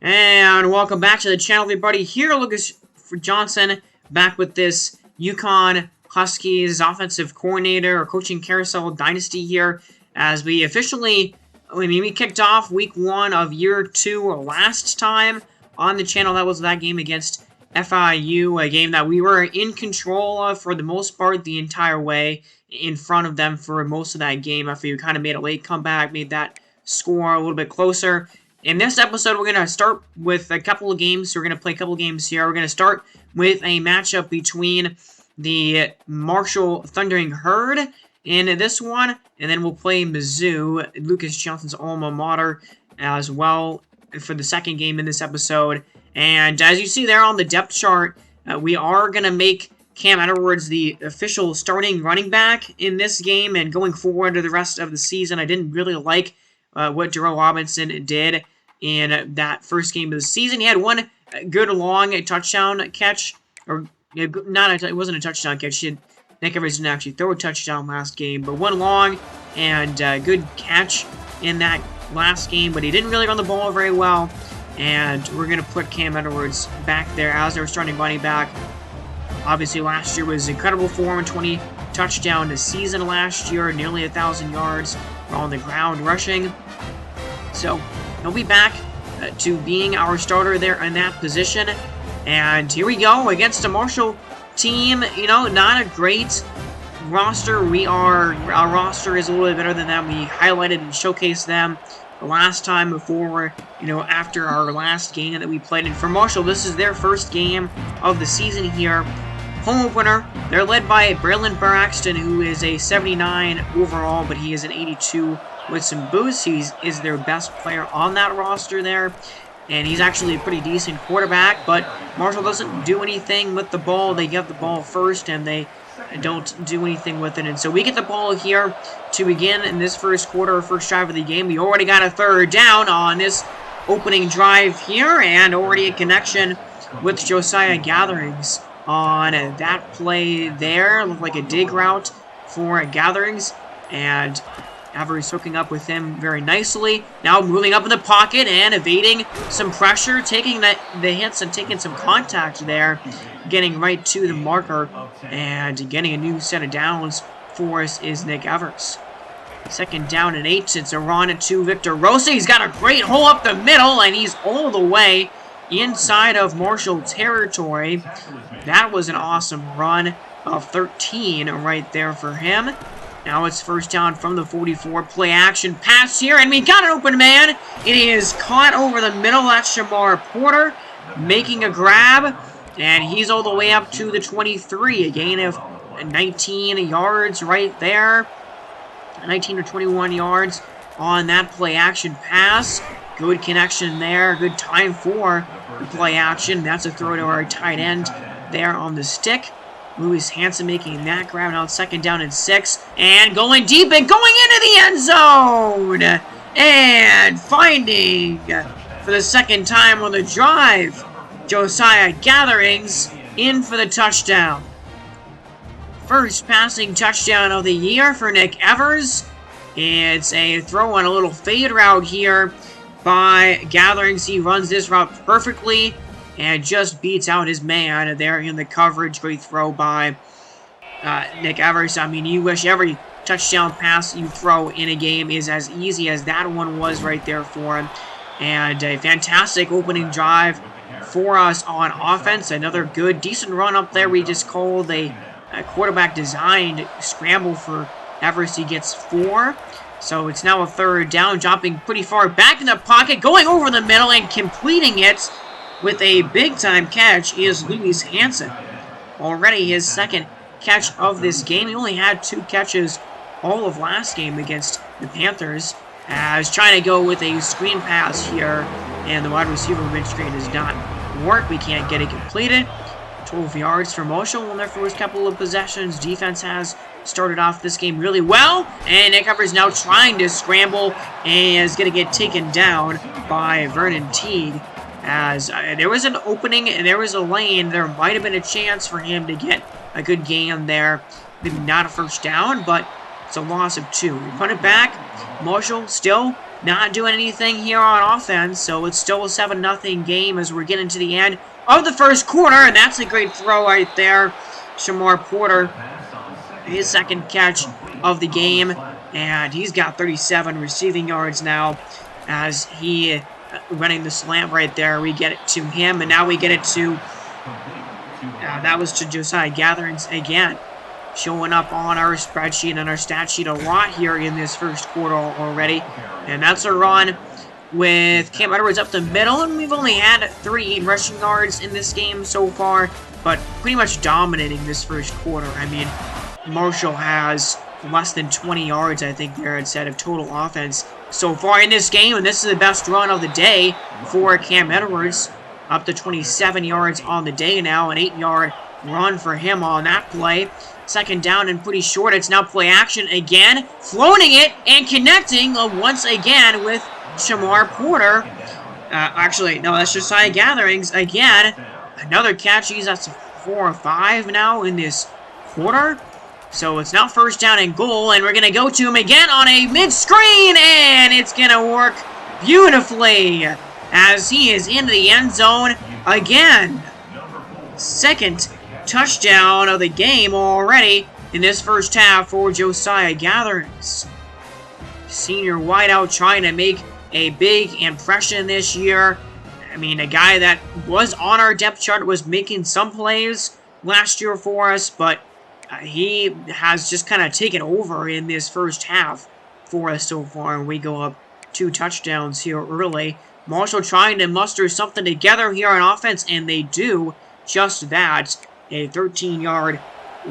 And welcome back to the channel, everybody. Here, Lucas Johnson, back with this Yukon Huskies offensive coordinator or coaching carousel dynasty here, as we officially, we kicked off week 1 of year 2 last time on the channel. That was that game against FIU, a game that we were in control of for the most part the entire way, in front of them for most of that game. FIU kind of made a late comeback, made that score a little bit closer. In this episode, we're going to start with a couple of games. We're going to play a couple of games here. We're going to start with a matchup between the Marshall Thundering Herd in this one, and then we'll play Mizzou, Lucas Johnson's alma mater, as well for the second game in this episode. And as you see there on the depth chart, we are going to make Cam Edwards the official starting running back in this game, and going forward to the rest of the season. I didn't really like what Darrell Robinson did in that first game of the season. He had one good long touchdown catch, or it wasn't a touchdown catch. Nick Evers didn't actually throw a touchdown last game, but one long and good catch in that last game, but he didn't really run the ball very well. And we're going to put Cam Edwards back there as their starting running back. Obviously, last year was incredible for him. 20 touchdown season last year, nearly 1,000 yards on the ground rushing. So he'll be back to being our starter there in that position. And here we go against a Marshall team. You know, not a great roster. Our roster is a little bit better than them. We highlighted and showcased them the last time before, after our last game that we played. And for Marshall, this is their first game of the season here. Home opener. They're led by Braylon Braxton, who is a 79 overall, but he is an 82 with some boosts. He is their best player on that roster there, and he's actually a pretty decent quarterback, but Marshall doesn't do anything with the ball. They get the ball first, and they don't do anything with it. And so we get the ball here to begin in this first quarter, first drive of the game. We already got a third down on this opening drive here, and already a connection with Josiah Gatherings on that play there. Looked like a dig route for Gatherings, and Evers hooking up with him very nicely. Now moving up in the pocket and evading some pressure, taking the hits and taking some contact there, getting right to the marker and getting a new set of downs for us is Nick Evers. Second down and 8. It's a run to Victor Rosa. He's got a great hole up the middle, and he's all the way inside of Marshall territory. That was an awesome run of 13 right there for him. Now it's first down from the 44. Play action pass here, and we got an open man. It is caught over the middle. That's Shamar Porter making a grab, and he's all the way up to the 23. A gain of 19 yards right there. 19 or 21 yards on that play action pass. Good connection there. Good time for the play action. That's a throw to our tight end there on the stick. Lewis Hansen making that grab. Now second down and 6. And going deep and going into the end zone. And finding, for the second time on the drive, Josiah Gatherings in for the touchdown. First passing touchdown of the year for Nick Evers. It's a throw on a little fade route here by Gatherings. He runs this route perfectly and just beats out his man there in the coverage. Great throw by Nick Evers. I mean, you wish every touchdown pass you throw in a game is as easy as that one was right there for him. And a fantastic opening drive for us on offense. Another good, decent run up there. We just called a quarterback designed scramble for Evers. He gets 4. So it's now a third down, dropping pretty far back in the pocket, going over the middle and completing it with a big-time catch is Lewis Hansen. Already his second catch of this game. He only had 2 catches all of last game against the Panthers. As trying to go with a screen pass here, and the wide receiver mid-screen does not work. We can't get it completed. 12 yards for Marshall in their first couple of possessions. Defense has started off this game really well, and Nick Evers now trying to scramble and is going to get taken down by Vernon Teague. As there was an opening and there was a lane, there might have been a chance for him to get a good gain there. Maybe not a first down, but it's a loss of 2. We put it back. Marshall still not doing anything here on offense, so it's still a 7-0 game as we're getting to the end of the first quarter, and that's a great throw right there. Shamar Porter, his second catch of the game, and he's got 37 receiving yards now as he running the slant right there. We get it to him, and now we get it to, that was to Josiah Gatherings again. Showing up on our spreadsheet and our stat sheet a lot here in this first quarter already. And that's a run with Cam Edwards up the middle, and we've only had 38 rushing yards in this game so far, but pretty much dominating this first quarter. I mean, Marshall has less than 20 yards, I think, there instead of total offense so far in this game, and this is the best run of the day for Cam Edwards, up to 27 yards on the day now, an 8-yard run for him on that play. Second down and pretty short. It's now play action again, floating it and connecting once again with Shamar Porter. Actually, no, that's Josiah Gatherings again. Another catch. He's at 4 or 5 now in this quarter. So it's now first down and goal, and we're going to go to him again on a mid-screen, and it's going to work beautifully as he is into the end zone again. Second touchdown of the game already in this first half for Josiah Gatherings. Senior wideout trying to make a big impression this year. I mean, a guy that was on our depth chart, was making some plays last year for us, but he has just kind of taken over in this first half for us so far, and we go up 2 touchdowns here early. Marshall trying to muster something together here on offense, and they do just that. A 13-yard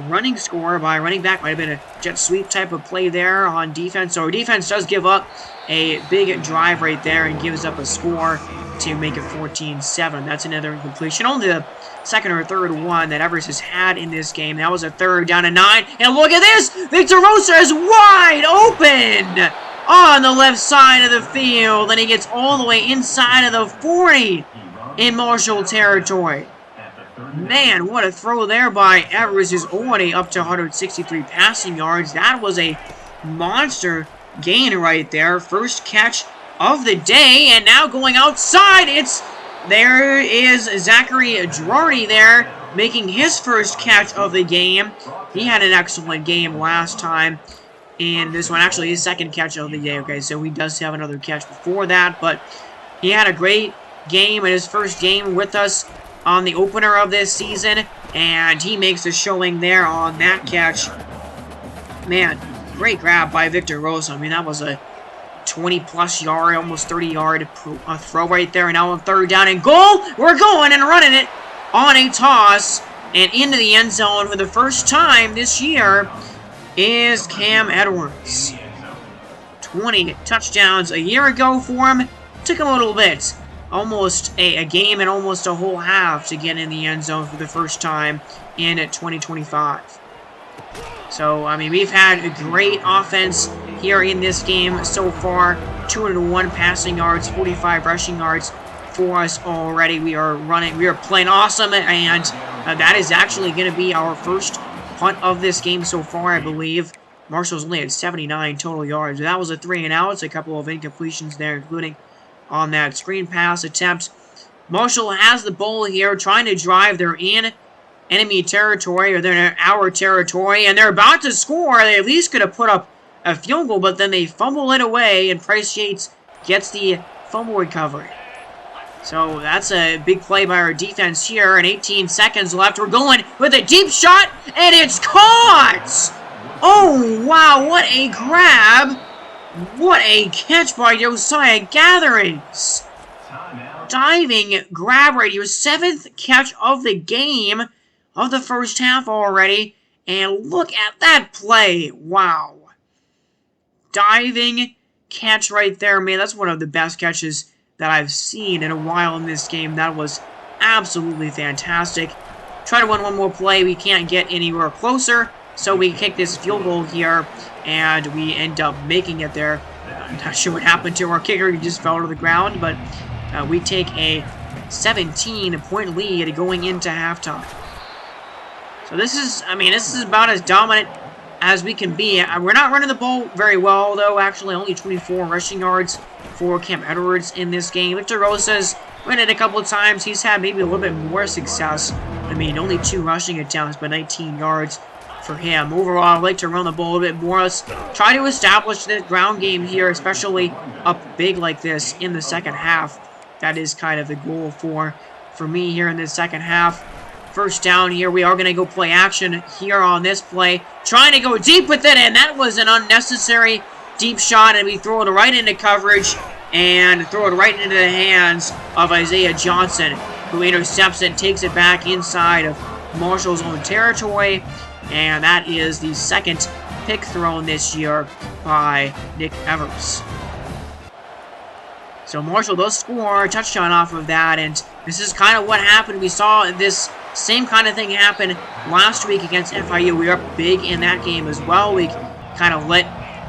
running score by running back. Might have been a jet sweep type of play there on defense. So our defense does give up a big drive right there and gives up a score to make it 14-7. That's another incompletion. Only the second or third one that Evers has had in this game. That was a third down and 9. And look at this! Victor Rosa is wide open on the left side of the field. And he gets all the way inside of the 40 in Marshall territory. Man, what a throw there by Evers, is already up to 163 passing yards. That was a monster gain right there. First catch of the day, and now going outside, there is Zachary Girardi there, making his first catch of the game. He had an excellent game last time, and this one actually his second catch of the day. Okay, so he does have another catch before that, but he had a great game in his first game with us on the opener of this season, and he makes a showing there on that catch. Man, great grab by Victor Rosa. I mean, that was a 20-plus yard, almost 30-yard throw right there, and now on third down and goal, we're going and running it on a toss, and into the end zone for the first time this year is Cam Edwards. 20 touchdowns a year ago for him. Took him a little bit. Almost a game and almost a whole half to get in the end zone for the first time in 2025. So, I mean, we've had a great offense here in this game so far. 201 passing yards, 45 rushing yards for us already. We are playing awesome, and that is actually going to be our first punt of this game so far, I believe. Marshall's only had 79 total yards. That was a 3-and-out. A couple of incompletions there, including on that screen pass attempt. Marshall has the ball here, trying to drive. They're in enemy territory, or they're in our territory, and they're about to score. They at least could have put up a field goal, but then they fumble it away, and Price Yates gets the fumble recovery. So that's a big play by our defense here, and 18 seconds left. We're going with a deep shot, and it's caught! Oh, wow, what a grab! What a catch by Josiah Gatherings. Diving grab right here. 7th catch of the game of the first half already. And look at that play. Wow. Diving catch right there. Man, that's one of the best catches that I've seen in a while in this game. That was absolutely fantastic. Try to win one more play. We can't get anywhere closer. So we kick this field goal here, and we end up making it there. I'm not sure what happened to our kicker. He just fell to the ground, but we take a 17-point lead going into halftime. So this is about as dominant as we can be. We're not running the ball very well, though. Actually, only 24 rushing yards for Cam Edwards in this game. Victor Rosa's ran it a couple of times. He's had maybe a little bit more success. I mean, only 2 rushing attempts, but 19 yards for him. Overall, I'd like to run the ball a bit more. Let's try to establish the ground game here, especially up big like this in the second half. That is kind of the goal for me here in the second half. First down here. We are going to go play action here on this play. Trying to go deep with it, and that was an unnecessary deep shot, and we throw it right into coverage and throw it right into the hands of Isaiah Johnson, who intercepts it, takes it back inside of Marshall's own territory, and that is the second pick thrown this year by Nick Evers. So Marshall does score a touchdown off of that, and this is kind of what happened. We saw this same kind of thing happen last week against FIU. We were up big in that game as well. We kind of let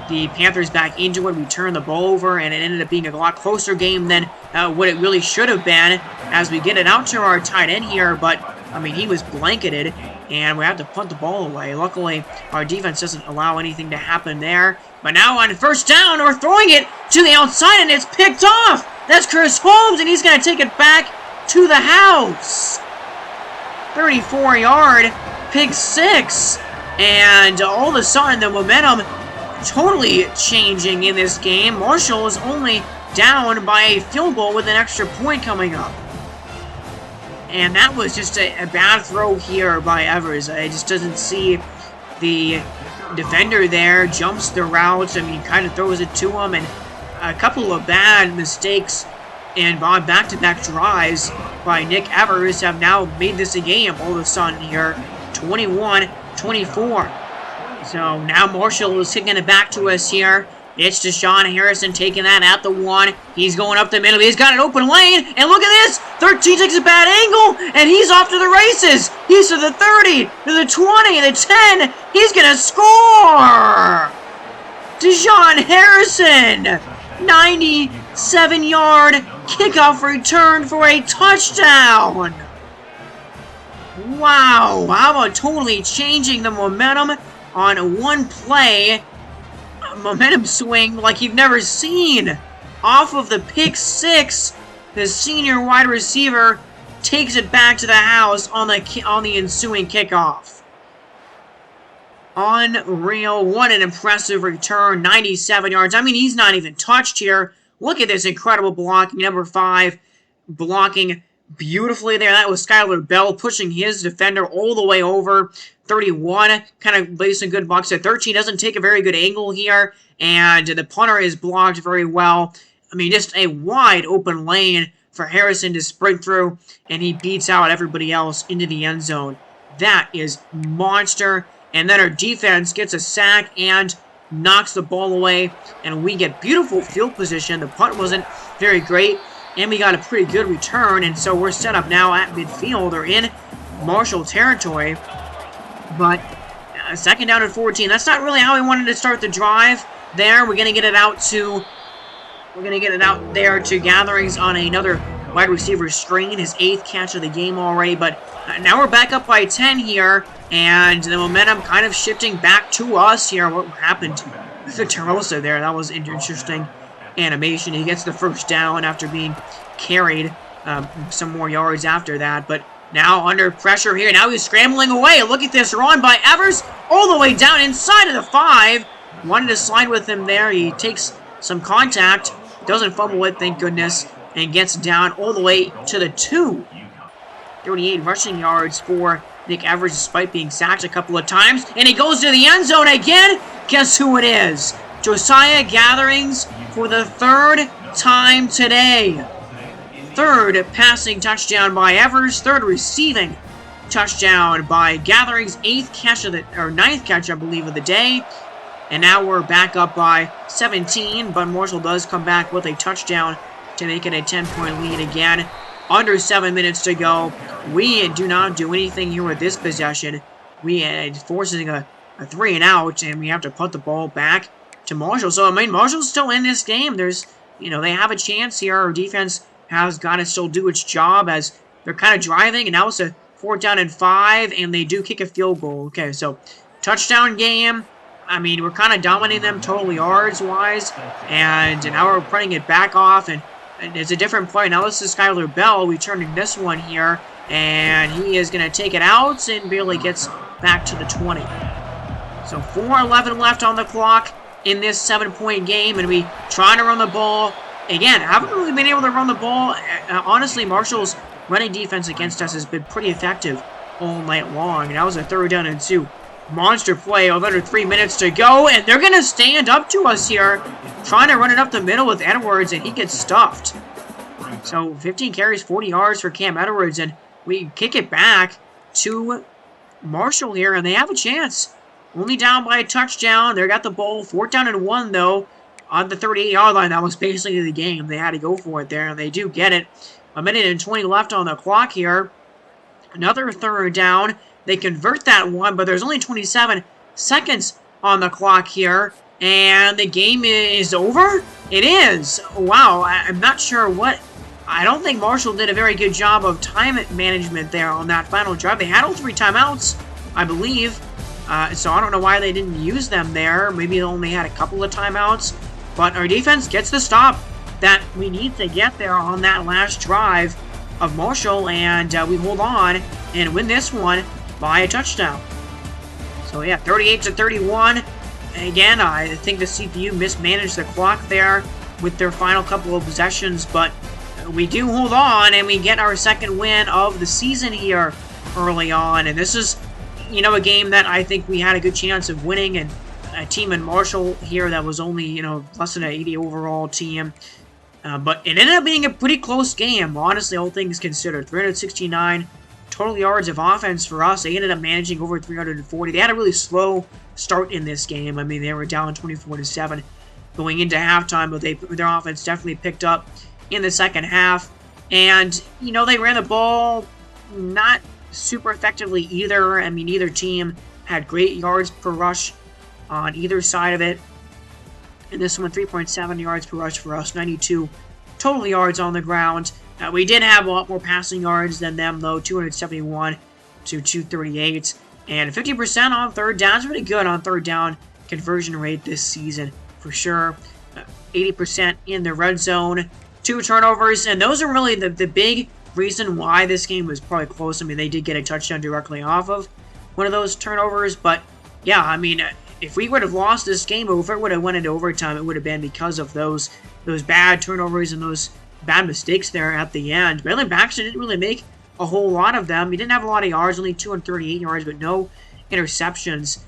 the Panthers back into it. We turned the ball over, and it ended up being a lot closer game than what it really should have been as we get it out to our tight end here. But, I mean, he was blanketed, and we have to punt the ball away. Luckily, our defense doesn't allow anything to happen there. But now on first down, we're throwing it to the outside, and it's picked off. That's Chris Holmes, and he's going to take it back to the house. 34-yard pick 6. And all of a sudden, the momentum totally changing in this game. Marshall is only down by a field goal with an extra point coming up. And that was just a bad throw here by Evers. It just doesn't see the defender there, jumps the routes. I mean, kind of throws it to him, and a couple of bad mistakes and back-to-back drives by Nick Evers have now made this a game all of a sudden here, 21-24. So now Marshall is kicking it back to us here. It's Deshaun Harrison taking that at the 1. He's going up the middle. He's got an open lane. And look at this. 13 takes a bad angle. And he's off to the races. He's to the 30, to the 20, the 10. He's going to score. Deshaun Harrison. 97-yard kickoff return for a touchdown. Wow. How about totally changing the momentum on one play? Momentum swing like you've never seen. Off of the pick 6, the senior wide receiver takes it back to the house on the ensuing kickoff. Unreal. What an impressive return. 97 yards. I mean, he's not even touched here. Look at this incredible blocking. Number 5 blocking beautifully there. That was Skylar Bell pushing his defender all the way over. 31 kind of lays some good blocks at 13. Doesn't take a very good angle here. And the punter is blocked very well. I mean, just a wide open lane for Harrison to sprint through. And he beats out everybody else into the end zone. That is monster. And then our defense gets a sack and knocks the ball away. And we get beautiful field position. The punt wasn't very great. And we got a pretty good return. And so we're set up now at midfield or in Marshall territory. But second down and 14. That's not really how we wanted to start the drive there. We're going to get it out there to Gatherings on another wide receiver screen. His 8th catch of the game already. But now we're back up by 10 here. And the momentum kind of shifting back to us here. What happened to Victor Rosa there? That was an interesting animation. He gets the first down after being carried some more yards after that. But now under pressure here. Now he's scrambling away. Look at this run by Evers all the way down inside of the 5. Wanted to slide with him there. He takes some contact. Doesn't fumble it, thank goodness. And gets down all the way to the 2. 38 rushing yards for Nick Evers despite being sacked a couple of times. And he goes to the end zone again. Guess who it is? Josiah Gatherings for the 3rd time today. 3rd passing touchdown by Evers. 3rd receiving touchdown by Gatherings. 9th catch, I believe, of the day. And now we're back up by 17. But Marshall does come back with a touchdown to make it a 10-point lead again. Under 7 minutes to go. We do not do anything here with this possession. We forcing a 3 and out, and we have to put the ball back to Marshall. So, I mean, Marshall's still in this game. There's, they have a chance here. Our defense has got to still do its job as they're kind of driving, and now it's a 4th down and 5, and they do kick a field goal. Okay, so touchdown game, I mean, we're kind of dominating them total yards-wise, and now we're putting it back off, and it's a different play. Now this is Skylar Bell returning this one here, and he is going to take it out and barely gets back to the 20. So 4:11 left on the clock in this 7-point game, and we trying to run the ball. Again, haven't really been able to run the ball. Honestly, Marshall's running defense against us has been pretty effective all night long, and that was a 3rd down and 2. Monster play with under 3 minutes to go, and they're going to stand up to us here, trying to run it up the middle with Edwards, and he gets stuffed. So 15 carries, 40 yards for Cam Edwards, and we kick it back to Marshall here, and they have a chance. Only down by a touchdown. They got the ball. 4th down and 1, though, on the 38-yard line. That was basically the game. They had to go for it there, and they do get it. 1:20 left on the clock here. Another 3rd down. They convert that one, but there's only 27 seconds on the clock here, and the game is over? It is. Wow, I'm not sure what. I don't think Marshall did a very good job of time management there on that final drive. They had all 3 timeouts, I believe. So I don't know why they didn't use them there. Maybe they only had a couple of timeouts. But our defense gets the stop that we need to get there on that last drive of Marshall. And we hold on and win this one by a touchdown. So yeah, 38-31. Again, I think the CPU mismanaged the clock there with their final couple of possessions. But we do hold on and we get our 2nd win of the season here early on. And this is, you know, a game that I think we had a good chance of winning, and a team in Marshall here that was only, you know, less than an 80 overall team. But it ended up being a pretty close game, honestly, all things considered. 369 total yards of offense for us. They ended up managing over 340. They had a really slow start in this game. I mean, they were down 24-7 going into halftime, but their offense definitely picked up in the second half. And, you know, they ran the ball not super effectively either. I mean, either team had great yards per rush on either side of it. And this one, 3.7 yards per rush for us, 92 total yards on the ground. We did have a lot more passing yards than them, though, 271 to 238. And 50% on 3rd down is pretty good on 3rd down conversion rate this season, for sure. 80% in the red zone, 2 turnovers, and those are really the big reason why this game was probably close. I mean, they did get a touchdown directly off of one of those turnovers, but yeah, I mean, if we would have lost this game, or if it would have went into overtime, it would have been because of those bad turnovers and those bad mistakes there at the end. Braylon Baxter didn't really make a whole lot of them. He didn't have a lot of yards, only 238 yards, but no interceptions.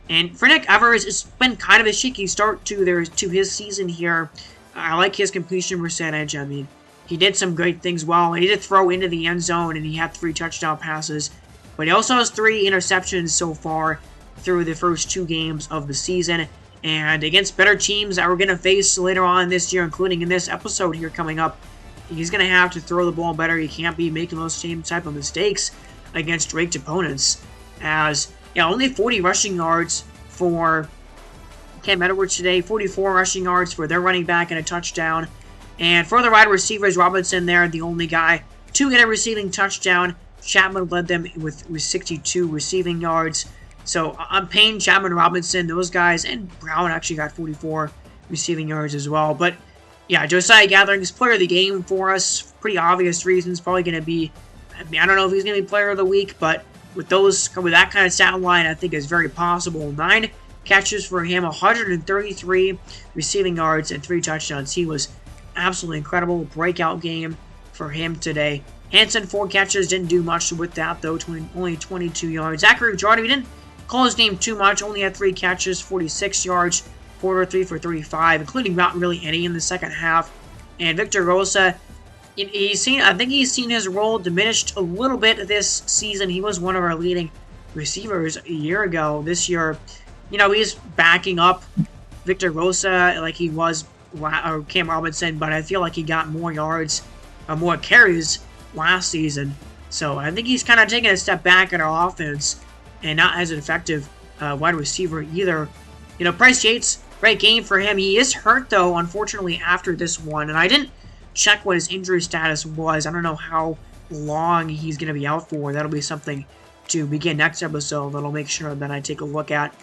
And for Nick Evers, it's been kind of a shaky start to his season here. I like his completion percentage. I mean, he did some great things well. He did throw into the end zone, and he had 3 touchdown passes. But he also has 3 interceptions so far through the first 2 games of the season. And against better teams that we're going to face later on this year, including in this episode here coming up, he's going to have to throw the ball better. He can't be making those same type of mistakes against ranked opponents. As, yeah, only 40 rushing yards for Cam Edwards today, 44 rushing yards for their running back and a touchdown. And for the wide receivers, Robinson there, the only guy to get a receiving touchdown. Chapman led them with 62 receiving yards. So Payne, Chapman, Robinson, those guys, and Brown actually got 44 receiving yards as well. But yeah, Josiah Gathering's player of the game for us. Pretty obvious reasons. Probably going to be, I mean, I don't know if he's going to be player of the week, but with that kind of stat line, I think is very possible. 9 catches for him, 133 receiving yards, and 3 touchdowns. He was absolutely incredible. Breakout game for him today. Hanson, 4 catches, didn't do much with that, though. Only 22 yards. Zachary Jordan, we didn't call his name too much. Only had 3 catches, 46 yards. Porter 3 for 35, including not really any in the second half. And Victor Rosa, I think he's seen his role diminished a little bit this season. He was one of our leading receivers a year ago. This year, you know, he's backing up Victor Rosa like he was, or Cam Robinson, but I feel like he got more yards, or more carries last season. So I think he's kind of taking a step back in our offense and not as an effective wide receiver either. You know, Bryce Yates, great game for him. He is hurt, though, unfortunately, after this one. And I didn't check what his injury status was. I don't know how long he's going to be out for. That'll be something to begin next episode that I'll make sure that I take a look at.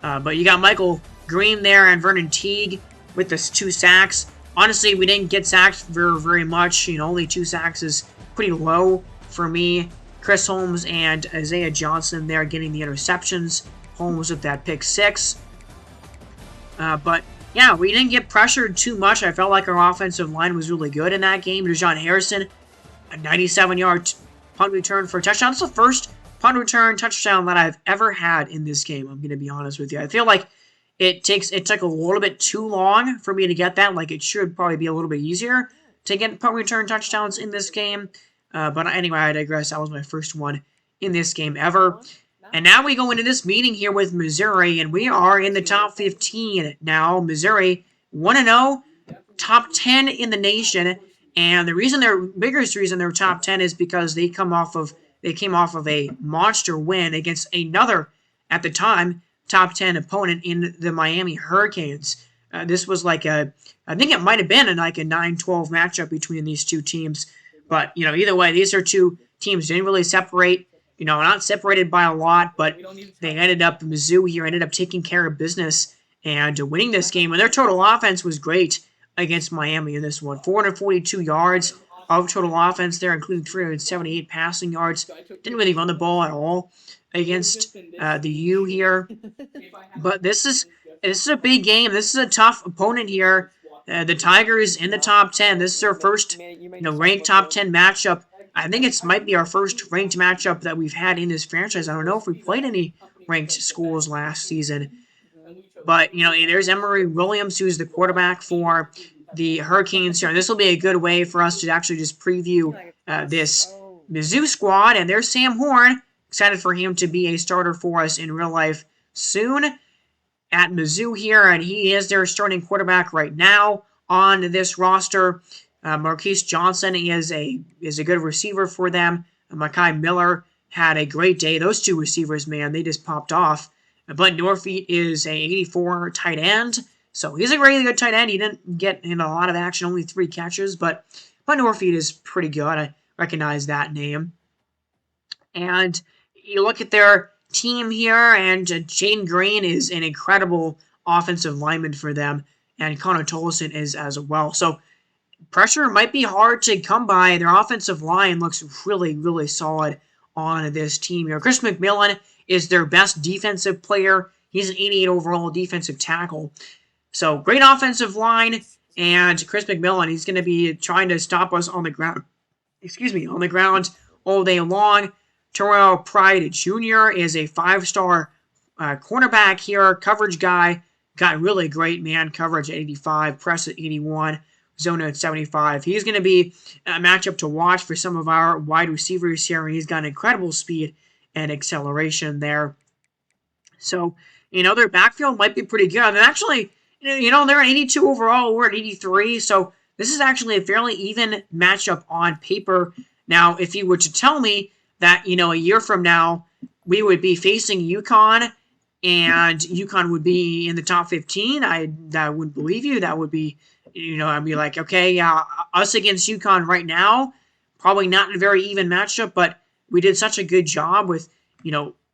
But you got Michael Green there and Vernon Teague with the 2 sacks. Honestly, we didn't get sacked very much. Only 2 sacks is pretty low for me. Chris Holmes and Isaiah Johnson there getting the interceptions. Holmes with that pick 6. But yeah, we didn't get pressured too much. I felt like our offensive line was really good in that game. Deshaun Harrison, a 97-yard punt return for a touchdown. That's the first punt return touchdown that I've ever had in this game. I'm going to be honest with you. I feel like it took a little bit too long for me to get that. Like, it should probably be a little bit easier to get punt return touchdowns in this game. But anyway, I digress. That was my first one in this game ever. And now we go into this meeting here with Missouri, and we are in the top 15 now. Missouri 1-0, top 10 in the nation. And the biggest reason they're top 10 is because they came off of a monster win against another, at the time, top 10 opponent in the Miami Hurricanes. This was I think it might have been like a 9-12 matchup between these two teams. But, either way, these are two teams didn't really separate. Not separated by a lot, but Mizzou here ended up taking care of business and winning this game. And their total offense was great against Miami in this one. 442 yards of total offense there, including 378 passing yards. Didn't really run the ball at all against the U here. But this is a big game. This is a tough opponent here. The Tigers in the top 10. This is their first ranked top 10 matchup. I think it might be our first ranked matchup that we've had in this franchise. I don't know if we played any ranked schools last season. But, there's Emory Williams, who's the quarterback for the Hurricanes here. And this will be a good way for us to actually just preview this Mizzou squad. And there's Sam Horn. Excited for him to be a starter for us in real life soon at Mizzou here. And he is their starting quarterback right now on this roster. Marquise Johnson is a good receiver for them. Makai Miller had a great day. Those two receivers, man, they just popped off. But Norfeet is a 84 tight end, so he's a really good tight end. He didn't get in a lot of action, only 3 catches, but Norfeet is pretty good. I recognize that name. And you look at their team here, and Jaden Green is an incredible offensive lineman for them, and Connor Tolleson is as well. So pressure might be hard to come by. Their offensive line looks really, really solid on this team here. Chris McMillan is their best defensive player. He's an 88 overall defensive tackle. So great offensive line, and Chris McMillan, he's going to be trying to stop us on the ground. On the ground all day long. Terrell Pride Jr. is a 5-star cornerback here, coverage guy. Got really great man coverage at 85, press at 81. Zone at 75. He's going to be a matchup to watch for some of our wide receivers here, and he's got incredible speed and acceleration there. So, their backfield might be pretty good. And actually, they're at 82 overall. We're at 83. So, this is actually a fairly even matchup on paper. Now, if you were to tell me that, a year from now, we would be facing UConn, and UConn would be in the top 15, I wouldn't believe you. That would be, I'd be like, okay, us against UConn right now, probably not a very even matchup, but we did such a good job with,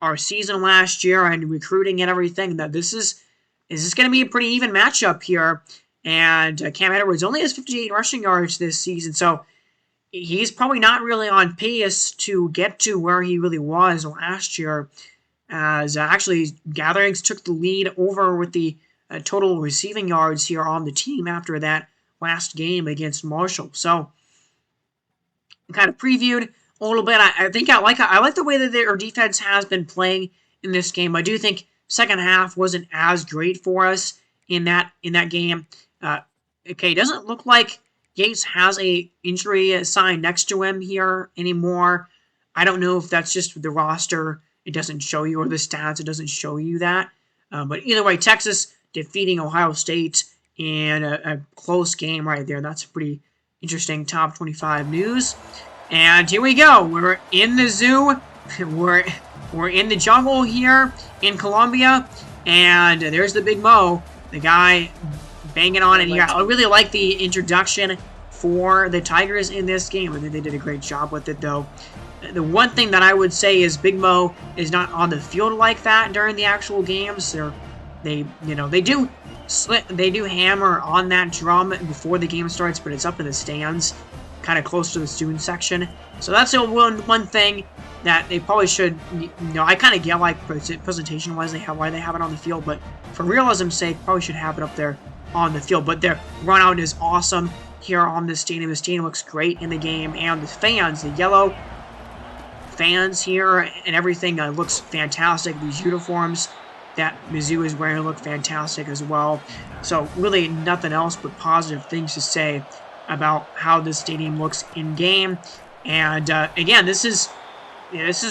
our season last year and recruiting and everything that this is going to be a pretty even matchup here. And Cam Edwards only has 58 rushing yards this season, so he's probably not really on pace to get to where he really was last year, as actually Gatherings took the lead over with the total receiving yards here on the team after that last game against Marshall. So, kind of previewed a little bit. I think I like the way that their defense has been playing in this game. I do think second half wasn't as great for us in that game. Okay, it doesn't look like Yates has a injury sign next to him here anymore. I don't know if that's just the roster. It doesn't show you, or the stats. It doesn't show you that. But either way, Texas defeating Ohio State in a close game right there. That's pretty interesting top 25 news. And here we go. We're in the zoo. We're in the jungle here in Columbia. And there's the Big Mo, the guy banging on it here. I really like the introduction for the Tigers in this game. I think they did a great job with it, though. The one thing that I would say is Big Mo is not on the field like that during the actual games. They're they do hammer on that drum before the game starts, but it's up in the stands, kind of close to the student section. So that's the one thing that they probably should, I kind of get like presentation-wise why they have it on the field, but for realism's sake, probably should have it up there on the field. But their run out is awesome here on this stadium. The stadium looks great in the game, and the fans, the yellow fans here and everything looks fantastic. These uniforms that Mizzou is wearing look fantastic as well. So really nothing else but positive things to say about how this stadium looks in game. And again, this is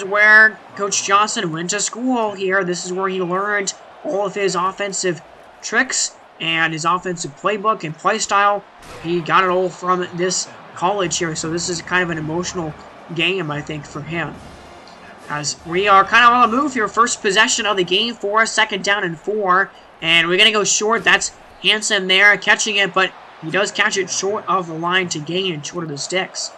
where Coach Johnson went to school here. This is where he learned all of his offensive tricks and his offensive playbook and play style. He got it all from this college here. So this is kind of an emotional game, I think, for him. As we are kind of on the move here. First possession of the game for us. 2nd down and 4. And we're going to go short. That's Hansen there catching it, but he does catch it short of the line to gain and short of the sticks.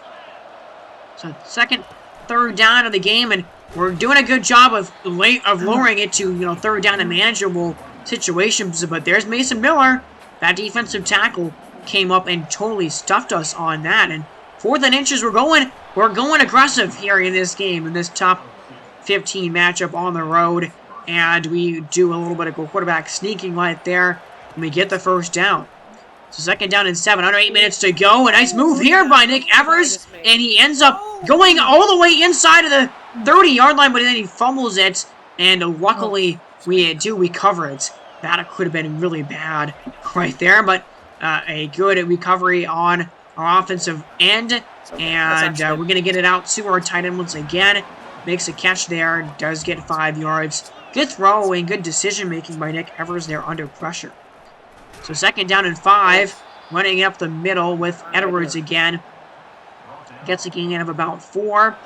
So 3rd down of the game, and we're doing a good job of lowering it to, 3rd down and manageable situations. But there's Mason Miller. That defensive tackle came up and totally stuffed us on that. And 4th and inches, we're going aggressive here in this game, in this top 15 matchup on the road. And we do a little bit of quarterback sneaking right there, and we get the 1st down. So 2nd down and 7, under 8 minutes to go. A nice move here by Nick Evers, and he ends up going all the way inside of the 30-yard line, but then he fumbles it, and luckily we cover it. That could have been really bad right there, but a good recovery on our offensive end, and we're going to get it out to our tight end once again. Makes a catch there, does get 5 yards. Good throw and good decision-making by Nick Evers there under pressure. So 2nd down and 5, running up the middle with Edwards again. Gets a gain of about 4.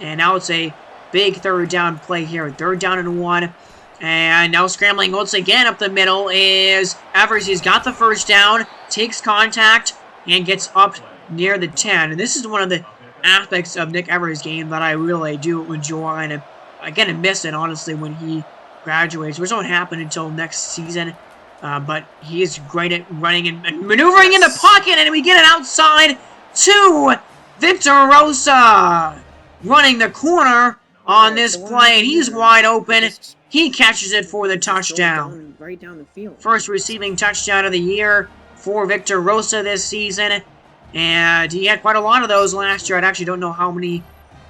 And now it's a big 3rd down play here. 3rd down and 1. And now scrambling once again up the middle is Evers. He's got the 1st down, takes contact, and gets up near the 10. And this is one of the aspects of Nick Evers' game that I really do enjoy. And I kind of miss it, honestly, when he graduates, which won't happen until next season. But he is great at running and maneuvering in the pocket, and we get it outside to Victor Rosa, running the corner on this play, and he's wide open. He catches it for the touchdown. Right down the field. First receiving touchdown of the year for Victor Rosa this season, and he had quite a lot of those last year. I actually don't know how many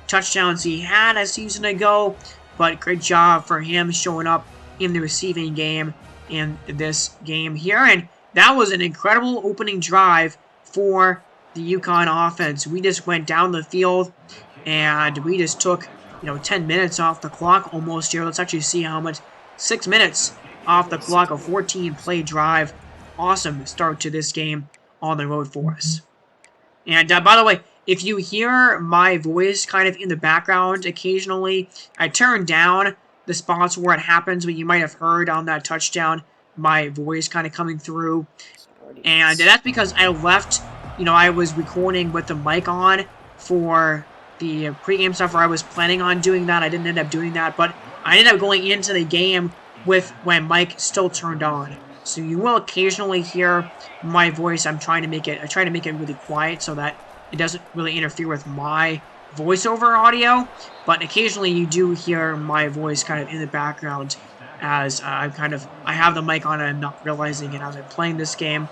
touchdowns he had a season ago, but great job for him showing up in the receiving game in this game here. And that was an incredible opening drive for the UConn offense. We just went down the field and we just took 10 minutes off the clock almost here. Let's actually see how much. 6 minutes off the clock, a 14-play drive. Awesome start to this game on the road for us. And by the way, if you hear my voice kind of in the background occasionally, I turn down the spots where it happens, but you might have heard on that touchdown my voice kind of coming through. And that's because I left, I was recording with the mic on for the pregame stuff, where I was planning on doing that. I didn't end up doing that, but I ended up going into the game with my mic still turned on. So you will occasionally hear my voice. I try to make it really quiet so that it doesn't really interfere with my voiceover audio, but occasionally you do hear my voice kind of in the background as I have the mic on and I'm not realizing it as I'm playing this game.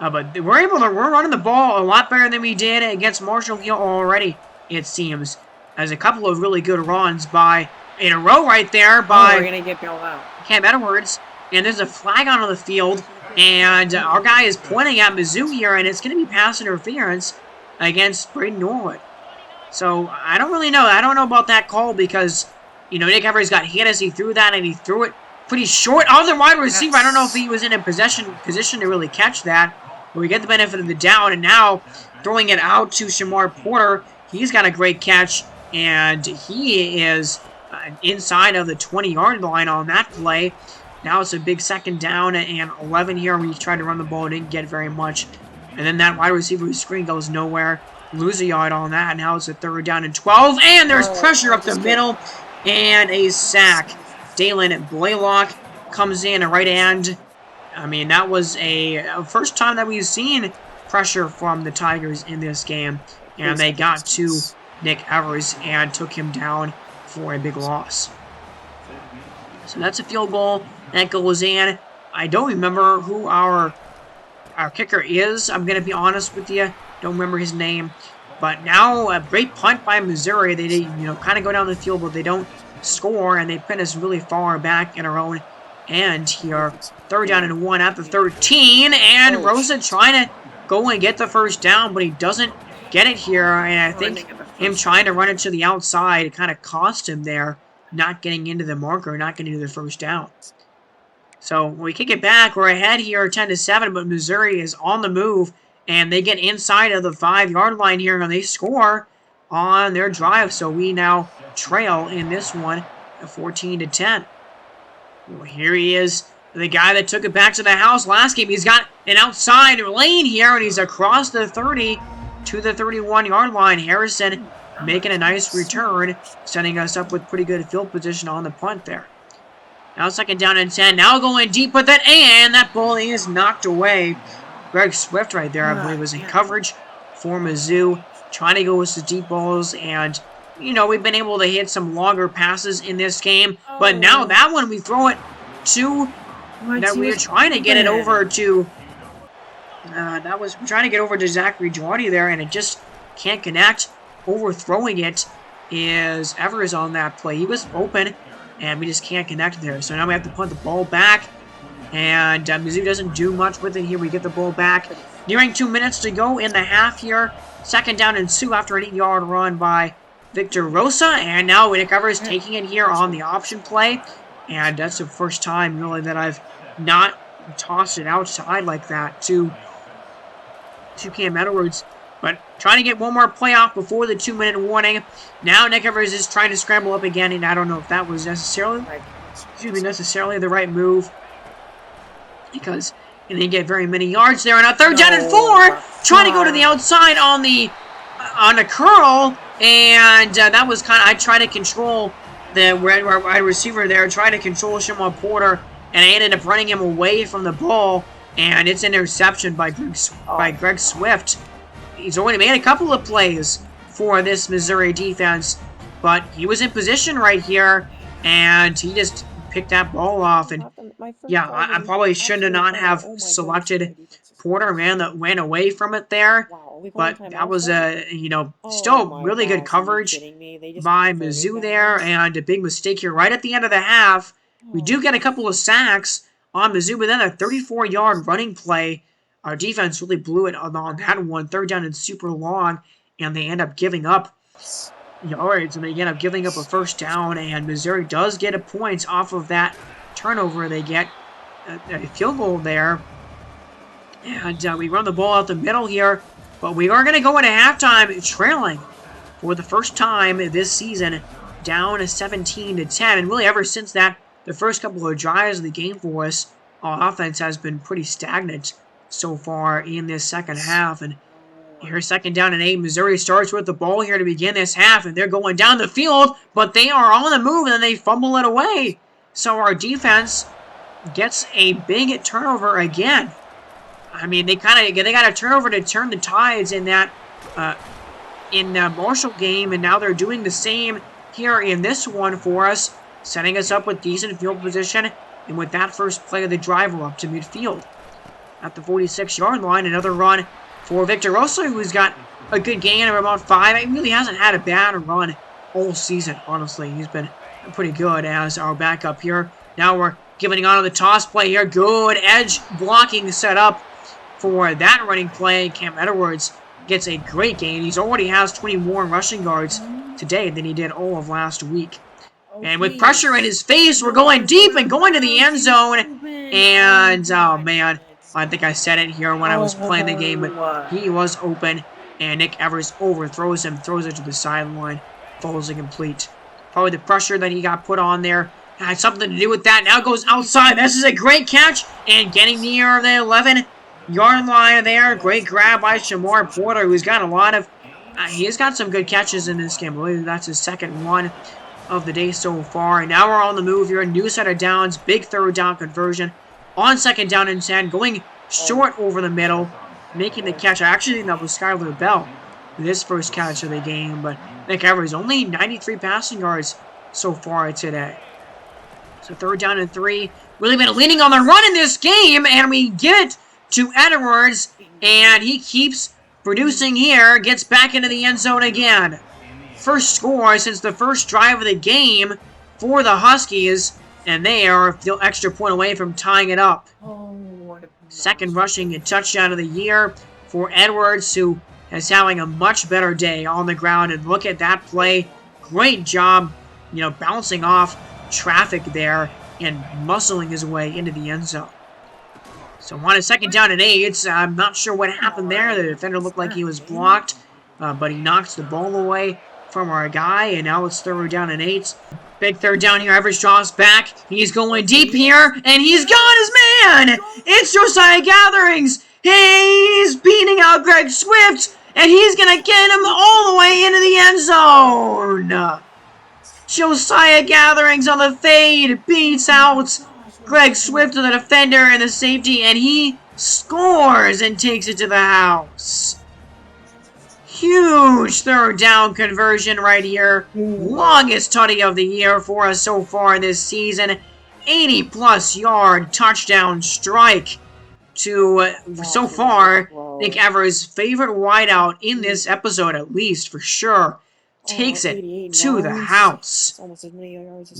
But we're running the ball a lot better than we did against Marshall Hill already, it seems. As a couple of really good runs in a row right there by we're gonna get bailed out. Cam Edwards, and there's a flag on the field, and our guy is pointing at Mizzou here, and it's going to be pass interference against Braden Norwood. So I don't really know. I don't know about that call because, Nick Evers got hit as he threw that, and he threw it pretty short of the wide receiver. I don't know if he was in a position to really catch that, but we get the benefit of the down, and now throwing it out to Shamar Porter. He's got a great catch, and he is inside of the 20-yard line on that play. Now it's a big 2nd down and 11 here. We tried to run the ball, didn't get very much. And then that wide receiver screen goes nowhere. Lose a yard on that. Now it's a 3rd down and 12. And there's pressure up the middle. And a sack. Dalen Blaylock comes in a right hand. I mean, that was a first time that we've seen pressure from the Tigers in this game. And they got to Nick Evers and took him down for a big loss. So that's a field goal that goes in. I don't remember who our kicker is. I'm going to be honest with you. Don't remember his name. But now a great punt by Missouri. They kind of go down the field, but they don't score, and they pin us really far back in our own end here. 3rd down and 1 at the 13, and Rosa trying to go and get the first down, but he doesn't get it here, and I think him trying to run it to the outside kind of cost him there, not getting into the marker, not getting into the first down. So when we kick it back, we're ahead here 10-7, but Missouri is on the move, and they get inside of the 5-yard line here, and they score on their drive. So we now trail in this one, 14-10. Well, here he is, the guy that took it back to the house last game. He's got an outside lane here, and he's across the 30 to the 31-yard line. Harrison making a nice return, setting us up with pretty good field position on the punt there. Now 2nd down and 10. Now going deep with it, and that ball is knocked away. Greg Swift right there, I believe, was in coverage for Mizzou, trying to go with some deep balls, and, we've been able to hit some longer passes in this game, but now that one we throw it to, that we were trying to get it over to, trying to get over to Zachary Duarte there, and it just can't connect. Overthrowing it is Evers on that play. He was open, and we just can't connect there. So now we have to punt the ball back. And Mizzou doesn't do much with it here. We get the ball back. Nearing 2 minutes to go in the half here. 2nd down and 2 after an 8-yard run by Victor Rosa. And now Nick Evers taking it here on the option play. And that's the first time, really, that I've not tossed it outside like that to Cam Edwards. But trying to get one more play off before the 2-minute warning. Now Nick Evers is trying to scramble up again, and I don't know if that was necessarily the right move, because he didn't get very many yards there. And a 3rd down and 4, trying to go to the outside on a curl, and that was I tried to control the wide receiver there, trying to control Shimon Porter, and I ended up running him away from the ball, and it's an interception by Greg Swift. He's already made a couple of plays for this Missouri defense, but he was in position right here, and he just picked that ball off. And yeah, I probably should not have selected Porter, man, that went away from it there. But that was still really good coverage by Mizzou there, and a big mistake here right at the end of the half. We do get a couple of sacks on Mizzou, but then a 34-yard running play. Our defense really blew it on that one. 3rd down and super long, and they end up giving up yards, and they end up giving up a first down, and Missouri does get a point off of that turnover. They get a field goal there, and we run the ball out the middle here, but we are going to go into halftime trailing for the first time this season, down 17-10, and really ever since that, the first couple of drives of the game for us, our offense has been pretty stagnant so far in this second half. And here's 2nd down and 8. Missouri starts with the ball here to begin this half, and they're going down the field, but they are on the move, and then they fumble it away. So our defense gets a big turnover again. I mean, they got a turnover to turn the tides in that Marshall game, and now they're doing the same here in this one for us, setting us up with decent field position, and with that first play of the drive, we're up to midfield. At the 46-yard line, another run for Victor Rosa, who's got a good gain of about 5. He really hasn't had a bad run all season, honestly. He's been pretty good as our backup here. Now we're giving on the toss play here. Good edge blocking set up for that running play. Cam Edwards gets a great gain. He already has 20 more rushing yards today than he did all of last week. And with pressure in his face, we're going deep and going to the end zone. And, oh, man. I think I said it here when I was playing the game, but he was open, and Nick Evers overthrows him, throws it to the sideline, falls incomplete. Probably the pressure that he got put on there had something to do with that. Now goes outside. This is a great catch, and getting near the 11-yard line there. Great grab by Shimon Porter, who's got a lot of... he's got some good catches in this game. I believe that's his second one. of the day so far. And now we're on the move here. New set of downs. Big third down conversion. On second down and 10. Going short over the middle. Making the catch. I actually think that was Skylar Bell. This first catch of the game. But Nick Evers only 93 passing yards so far today. So third down and 3. Really been leaning on the run in this game. And we get to Edwards. And he keeps producing here. Gets back into the end zone again. First score since the first drive of the game for the Huskies. And they are the extra point away from tying it up. Second rushing and touchdown of the year for Edwards, who is having a much better day on the ground. And look at that play. Great job, bouncing off traffic there and muscling his way into the end zone. So on a second down and 8, I'm not sure what happened there. The defender looked like he was blocked, but he knocks the ball away from our guy, and now it's third down and 8. Big third down here. Evers draws back. He's going deep here, and he's got his man! It's Josiah Gatherings! He's beating out Greg Swift, and he's going to get him all the way into the end zone! Josiah Gatherings on the fade beats out Greg Swift to the defender and the safety, and he scores and takes it to the house. Huge third down conversion right here. Longest tutty of the year for us so far this season. 80-plus yard touchdown strike to, so far, Nick Evers' favorite wideout in this episode, at least, for sure. Takes it to the house.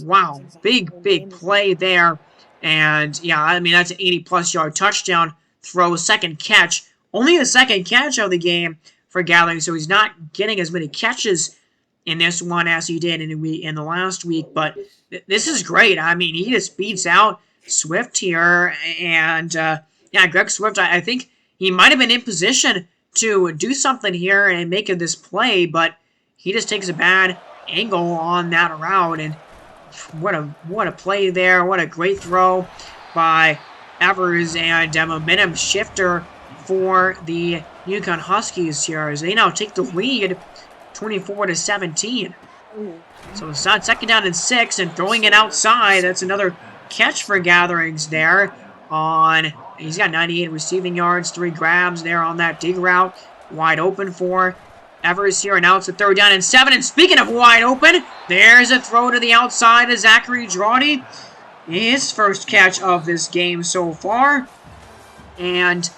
Wow, big play there. And, yeah, I mean, that's an 80-plus yard touchdown throw. Second catch. Only the second catch of the game for Gatherings, so he's not getting as many catches in this one as he did in the last week. But this is great. I mean, he just beats out Swift here. And, yeah, Greg Swift, I think he might have been in position to do something here and make this play, but he just takes a bad angle on that route. And what a play there. What a great throw by Evers, and a momentum shifter for the UConn Huskies here as they now take the lead 24-17. So it's not second down and 6, and throwing it outside. That's another catch for Gatherings there. He's got 98 receiving yards, 3 grabs there on that dig route. Wide open for Evers here, and now it's a third down and 7. And speaking of wide open, there's a throw to the outside to Zachary Drawdy. His first catch of this game so far. And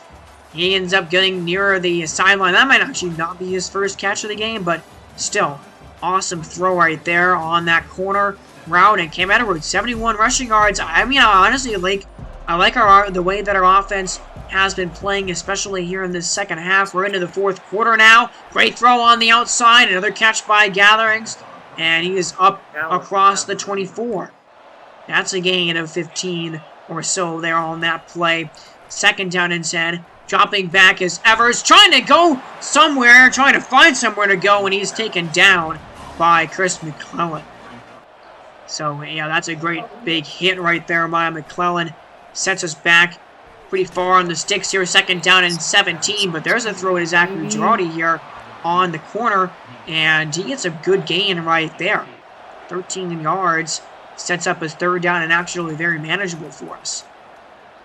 he ends up getting nearer the sideline. That might actually not be his first catch of the game, but still, awesome throw right there on that corner route. And Cam Edwards, 71 rushing yards. I mean, I honestly I like the way that our offense has been playing, especially here in this second half. We're into the fourth quarter now. Great throw on the outside. Another catch by Gatherings. And he is up across the 24. That's a gain of 15 or so there on that play. Second down and 10. Dropping back is Evers, trying to go somewhere, trying to find somewhere to go, and he's taken down by Chris McClellan. So, yeah, that's a great big hit right there by McClellan. Sets us back pretty far on the sticks here. Second down and 17, but there's a throw to Zachary Girardi here on the corner, and he gets a good gain right there. 13 yards. Sets up his third down and actually very manageable for us.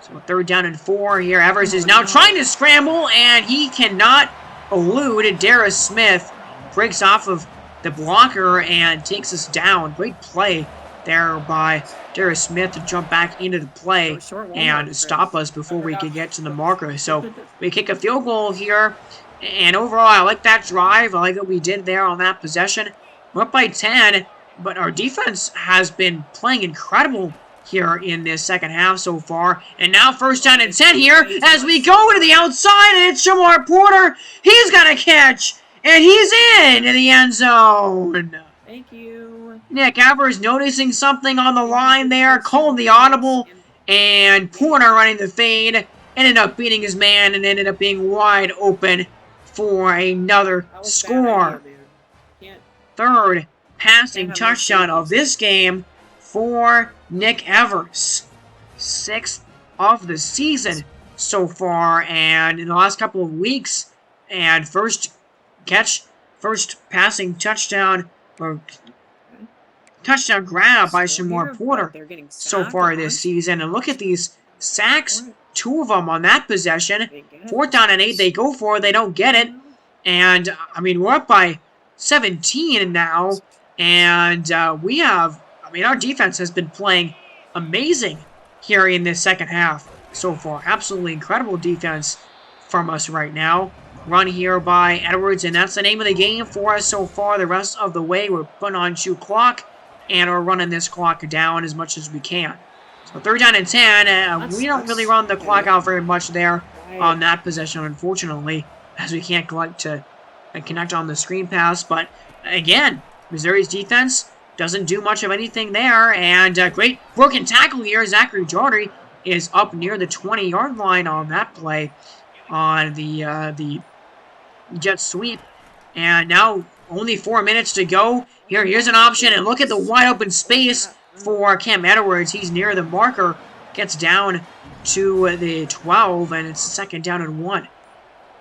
So third down and 4 here. Evers is now trying to scramble, and he cannot elude. Darius Smith breaks off of the blocker and takes us down. Great play there by Darius Smith to jump back into the play and stop us before we could get to the marker. So we kick a field goal here, and overall I like that drive. I like what we did there on that possession. We're up by 10, but our defense has been playing incredible here in this second half so far. And now first down and 10 here as we go to the outside, and it's Shamar Porter. He's got a catch, and he's in the end zone. Thank you. Nick Evers noticing something on the line there, called the audible, and Porter running the fade ended up beating his man and ended up being wide open for another score. Third passing touchdown of this game for Nick Evers. 6th of the season so far, and in the last couple of weeks. And first passing touchdown, or touchdown grab by Shamar Here, Porter but they're getting so sacked far a this bunch. season. And look at these sacks, 2 of them on that possession. They get 4th down and 8, they go for it, they don't get it. And, I mean, we're up by 17 now. And we have, I mean, our defense has been playing amazing here in this second half so far. Absolutely incredible defense from us right now. Run here by Edwards, and that's the name of the game for us so far. The rest of the way, we're putting on shoot clock, and we're running this clock down as much as we can. So 3rd down and 10, we don't really run the clock out very much there on that possession, unfortunately, as we can't connect on the screen pass. But again, Missouri's defense doesn't do much of anything there, and great broken tackle here. Zachary Jardy is up near the 20-yard line on that play on the jet sweep. And now only 4 minutes to go. Here's an option, and look at the wide open space for Cam Edwards. He's near the marker, gets down to the 12, and it's 2nd down and 1.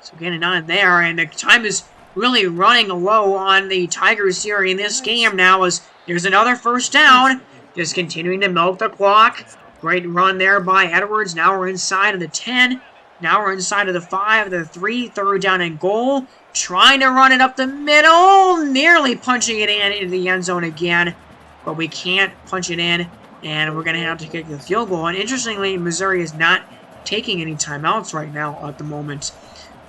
So getting on there, and the time is really running low on the Tigers here in this game now, as there's another 1st down. Just continuing to milk the clock. Great run there by Edwards. Now we're inside of the 10. Now we're inside of the 5, the 3, 3rd down and goal. Trying to run it up the middle. Nearly punching it in into the end zone again. But we can't punch it in. And we're going to have to kick the field goal. And interestingly, Missouri is not taking any timeouts right now at the moment.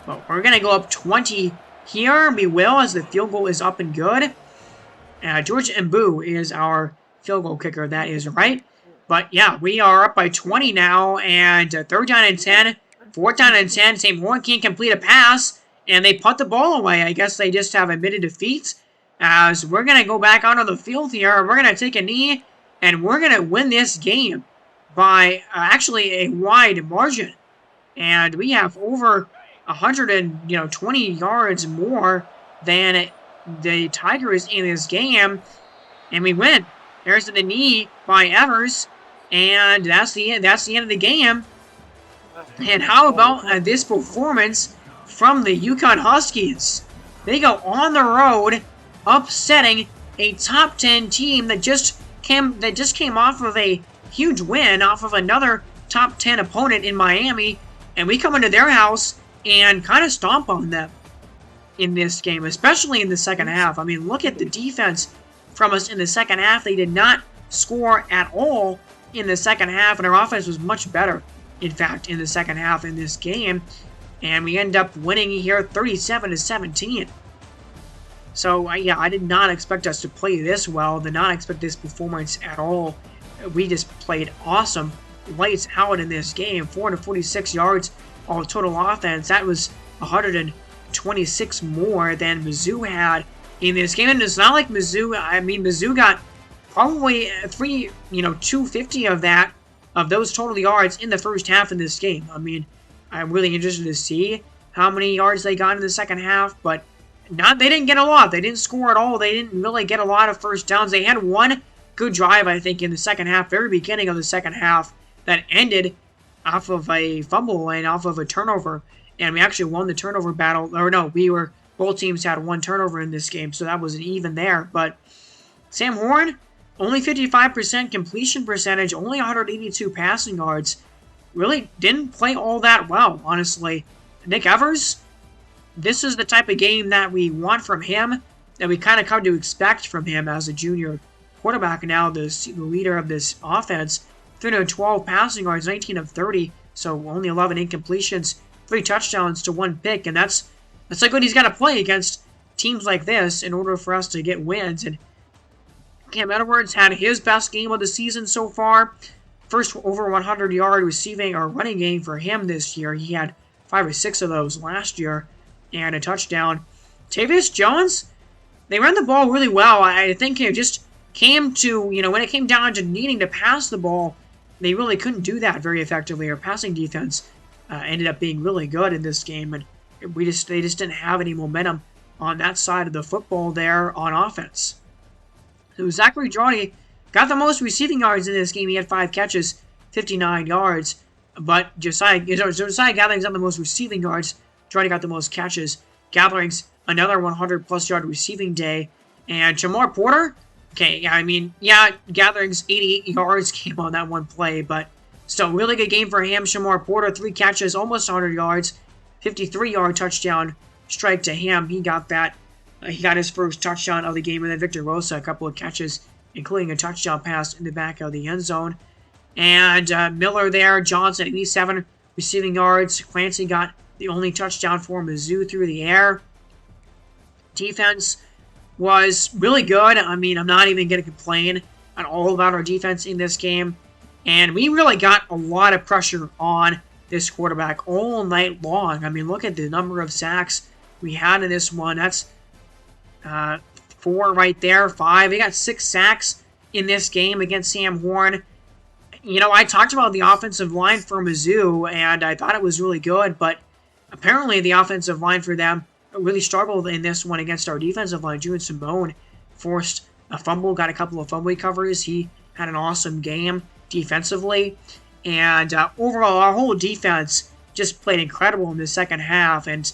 But we're going to go up 20 here. We will, as the field goal is up and good. George Mbu is our field goal kicker. That is right. But yeah, we are up by 20 now. And 3rd down and 10. 4th down and 10. St. Horn can't complete a pass. And they punt the ball away. I guess they just have admitted defeat. As we're going to go back onto the field here. We're going to take a knee. And we're going to win this game by actually a wide margin. And we have over 120 yards more than the Tigers in this game. And we win. There's the knee by Evers. And that's the end of the game. And how about this performance from the UConn Huskies? They go on the road, upsetting a top 10 team that just came off of a huge win off of another top 10 opponent in Miami, and we come into their house and kind of stomp on them in this game, especially in the second half. I mean, look at the defense from us in the second half. They did not score at all in the second half, and our offense was much better, in fact, in the second half in this game. And we end up winning here 37-17. So, yeah, I did not expect us to play this well. Did not expect this performance at all. We just played awesome. Lights out in this game. 446 yards all total offense. That was 126 more than Mizzou had in this game. And it's not like Mizzou got probably 250 of those total yards in the first half of this game. I mean, I'm really interested to see how many yards they got in the second half, but they didn't get a lot. They didn't score at all. They didn't really get a lot of first downs. They had one good drive, I think, in the second half, very beginning of the second half, that ended off of a fumble and off of a turnover. And we actually won the turnover battle. Or no, both teams had one turnover in this game, so that was an even there. But Sam Horn, only 55% completion percentage, only 182 passing yards. Really didn't play all that well, honestly. Nick Evers, this is the type of game that we want from him, that we kind of come to expect from him as a junior quarterback now, the leader of this offense. 312 passing yards, 19 of 30, so only 11 incompletions, 3 touchdowns to 1 pick, and that's like what he's got to play against teams like this in order for us to get wins. And Cam Edwards had his best game of the season so far. First over 100-yard receiving or running game for him this year. He had 5 or 6 of those last year, and a touchdown. Tavius Jones, they ran the ball really well. I think it just came to, when it came down to needing to pass the ball, they really couldn't do that very effectively. Our passing defense ended up being really good in this game, and they just didn't have any momentum on that side of the football there on offense. So Zachary Jardy got the most receiving yards in this game. He had 5 catches, 59 yards. But Josiah Gatherings got the most receiving yards. Jardy got the most catches. Gatherings, another 100-plus yard receiving day. And Shamar Porter, Okay, yeah, I mean, yeah, Gathering's 88 yards came on that one play, but still, really good game for him. Shamar Porter, 3 catches, almost 100 yards, 53-yard touchdown strike to him. He got that. He got his first touchdown of the game, and then Victor Rosa, a couple of catches, including a touchdown pass in the back of the end zone. And Miller there, Johnson, 87 receiving yards. Clancy got the only touchdown for Mizzou through the air. Defense was really good. I mean, I'm not even going to complain at all about our defense in this game. And we really got a lot of pressure on this quarterback all night long. I mean, look at the number of sacks we had in this one. That's 4 right there, 5. We got 6 sacks in this game against Sam Horn. You know, I talked about the offensive line for Mizzou, and I thought it was really good, but apparently the offensive line for them really struggled in this one against our defensive line. Julian Simone forced a fumble, got a couple of fumble recoveries. He had an awesome game defensively. And overall, our whole defense just played incredible in the second half. And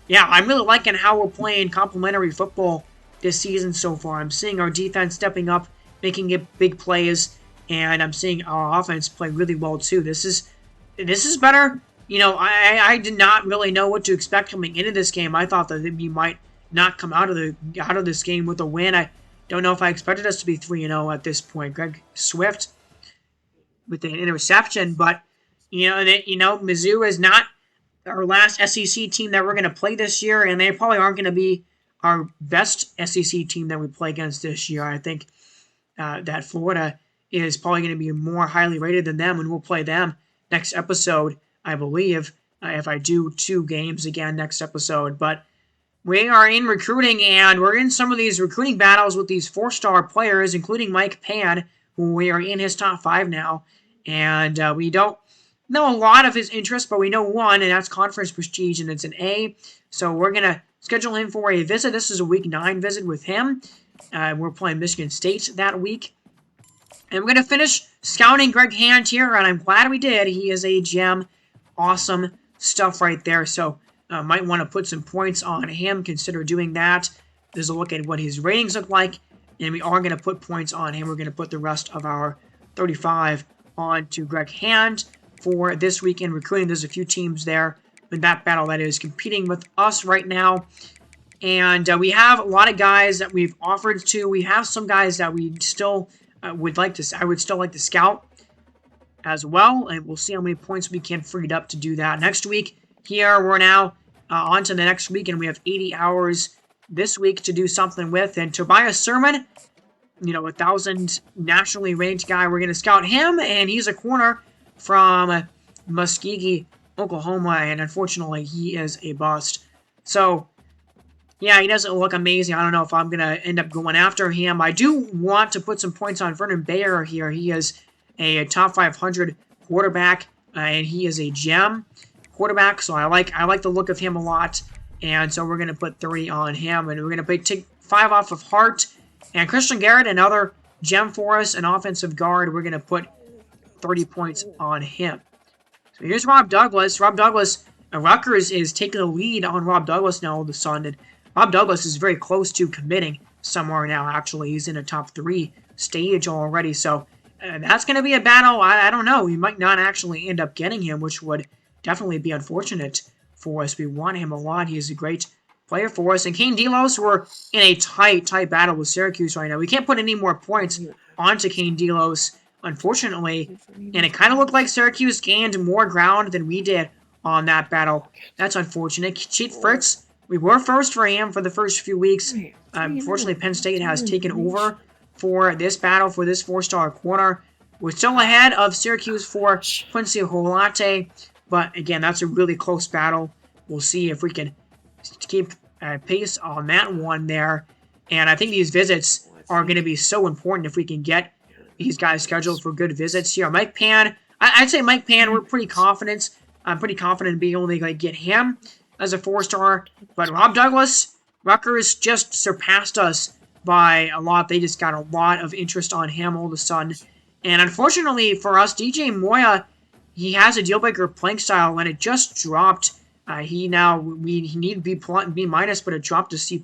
yeah, I'm really liking how we're playing complementary football this season so far. I'm seeing our defense stepping up, making it big plays, and I'm seeing our offense play really well too. This is better. You know, I did not really know what to expect coming into this game. I thought that we might not come out of this game with a win. I don't know if I expected us to be 3-0 at this point. Greg Swift with an interception, but Mizzou is not our last SEC team that we're going to play this year, and they probably aren't going to be our best SEC team that we play against this year. I think that Florida is probably going to be more highly rated than them, and we'll play them next episode, I believe, if I do 2 games again next episode. But we are in recruiting, and we're in some of these recruiting battles with these 4-star players, including Mike Pan, who we are in his top 5 now. And we don't know a lot of his interests, but we know one, and that's conference prestige, and it's an A. So we're going to schedule him for a visit. This is a Week 9 visit with him. We're playing Michigan State that week. And we're going to finish scouting Greg Hand here, and I'm glad we did. He is a gem. Awesome stuff right there. So might want to put some points on him. Consider doing that. There's a look at what his ratings look like, and we are going to put points on him. We're going to put the rest of our 35 on to Greg Hand for this weekend recruiting. There's a few teams there in that battle that is competing with us right now. And we have a lot of guys that we've offered to. We have some guys that we still I would still like to scout as well, and we'll see how many points we can free up to do that next week. Here, we're now on to the next week, and we have 80 hours this week to do something with. And Tobias Sermon, 1,000 nationally ranked guy, we're going to scout him, and he's a corner from Muskogee, Oklahoma, and unfortunately, he is a bust. So, yeah, he doesn't look amazing. I don't know if I'm going to end up going after him. I do want to put some points on Vernon Bayer here. He is a top 500 quarterback, and he is a gem quarterback, so I like the look of him a lot. And so we're going to put 3 on him, and we're going to take 5 off of Hart. And Christian Garrett, another gem for us, an offensive guard, we're going to put 30 points on him. So here's Rob Douglas. Rob Douglas, Rutgers is taking the lead on Rob Douglas now all of a sudden. Rob Douglas is very close to committing somewhere now, actually. He's in a top 3 stage already, so that's going to be a battle. I don't know. We might not actually end up getting him, which would definitely be unfortunate for us. We want him a lot. He's a great player for us. And Kane Delos, we're in a tight battle with Syracuse right now. We can't put any more points onto Kane Delos, unfortunately. And it kind of looked like Syracuse gained more ground than we did on that battle. That's unfortunate. Cheat Fritz, we were first for him for the first few weeks. Unfortunately, Penn State has taken over for this battle, for this 4-star corner. We're still ahead of Syracuse for Quincy Holate, but again, that's a really close battle. We'll see if we can keep pace on that one there. And I think these visits are going to be so important if we can get these guys scheduled for good visits here. Mike Pan, I'd say Mike Pan, we're pretty confident. I'm pretty confident in being able to get him as a 4-star. But Rob Douglas, Rutgers just surpassed us by a lot. They just got a lot of interest on him all of a sudden. And unfortunately for us, DJ Moya, he has a deal-breaker playing style, and it just dropped. He needed B minus, but it dropped to C+.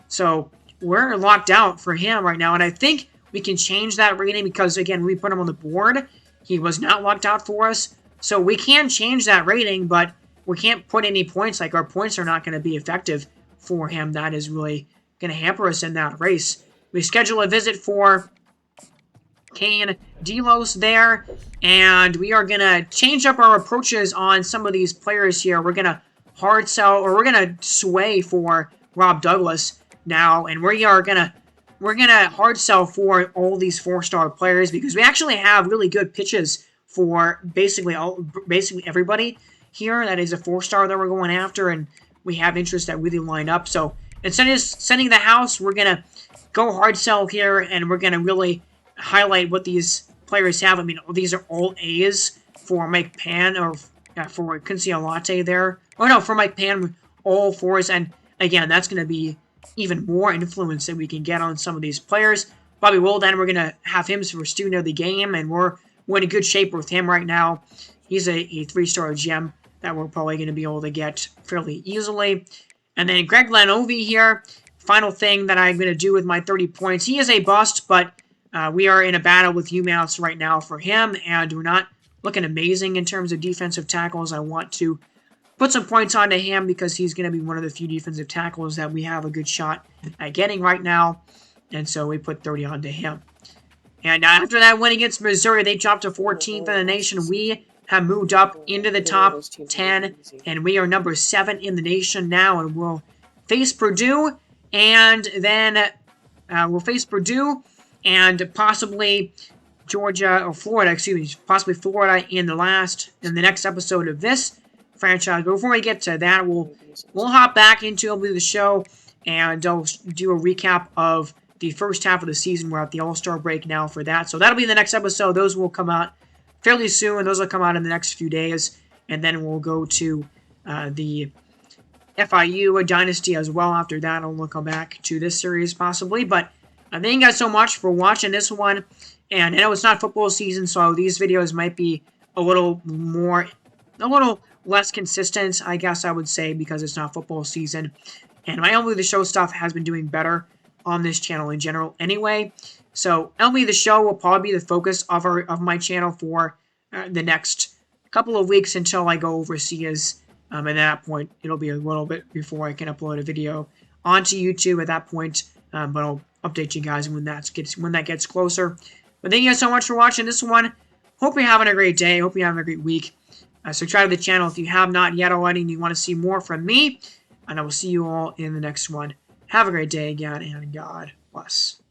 So we're locked out for him right now. And I think we can change that rating because, again, we put him on the board. He was not locked out for us. So we can change that rating, but we can't put any points. Like, our points are not going to be effective for him. That is really going to hamper us in that race. We schedule a visit for Kane Delos there, and we are going to change up our approaches on some of these players here. We're going to hard sell, or we're going to sway for Rob Douglas now, and we're gonna hard sell for all these 4-star players because we actually have really good pitches for basically everybody here that is a 4-star that we're going after, and we have interests that really line up. So instead of sending the house, we're gonna go hard sell here, and we're gonna really highlight what these players have. I mean, these are all A's for Mike Pan, or for Quincy Alate there. Oh no, for Mike Pan, all 4s, and again, that's gonna be even more influence that we can get on some of these players. Bobby Wilden, we're going to have him for student of the game, and we're in good shape with him right now. He's a 3-star gem that we're probably going to be able to get fairly easily. And then Greg Lanovi here, final thing that I'm going to do with my 30 points. He is a bust, but we are in a battle with UMass right now for him, and we're not looking amazing in terms of defensive tackles. I want to put some points onto him because he's going to be one of the few defensive tackles that we have a good shot at getting right now. And so we put 30 onto him. And after that win against Missouri, they dropped to 14th in the nation. We have moved up into the top 10, and we are number 7 in the nation now. And we'll face Purdue, and then we'll face Purdue and possibly Georgia, or Florida, excuse me, possibly Florida in the next episode of this franchise. But before we get to that, we'll hop back into the show, and I'll do a recap of the first half of the season. We're at the All-Star break now for that, so that'll be the next episode. Those will come out fairly soon. Those will come out in the next few days, and then we'll go to the FIU Dynasty as well. After that, I'll come back to this series possibly. But thank you guys so much for watching this one. And I know it's not football season, so these videos might be a little less consistent, I guess I would say, because it's not football season. And my MLB The Show stuff has been doing better on this channel in general anyway. So MLB The Show will probably be the focus of my channel for the next couple of weeks until I go overseas. And at that point, it'll be a little bit before I can upload a video onto YouTube at that point. But I'll update you guys when that gets closer. But thank you guys so much for watching this one. Hope you're having a great day. Hope you're having a great week. Subscribe to the channel if you have not yet already and you want to see more from me. And I will see you all in the next one. Have a great day again, and God bless.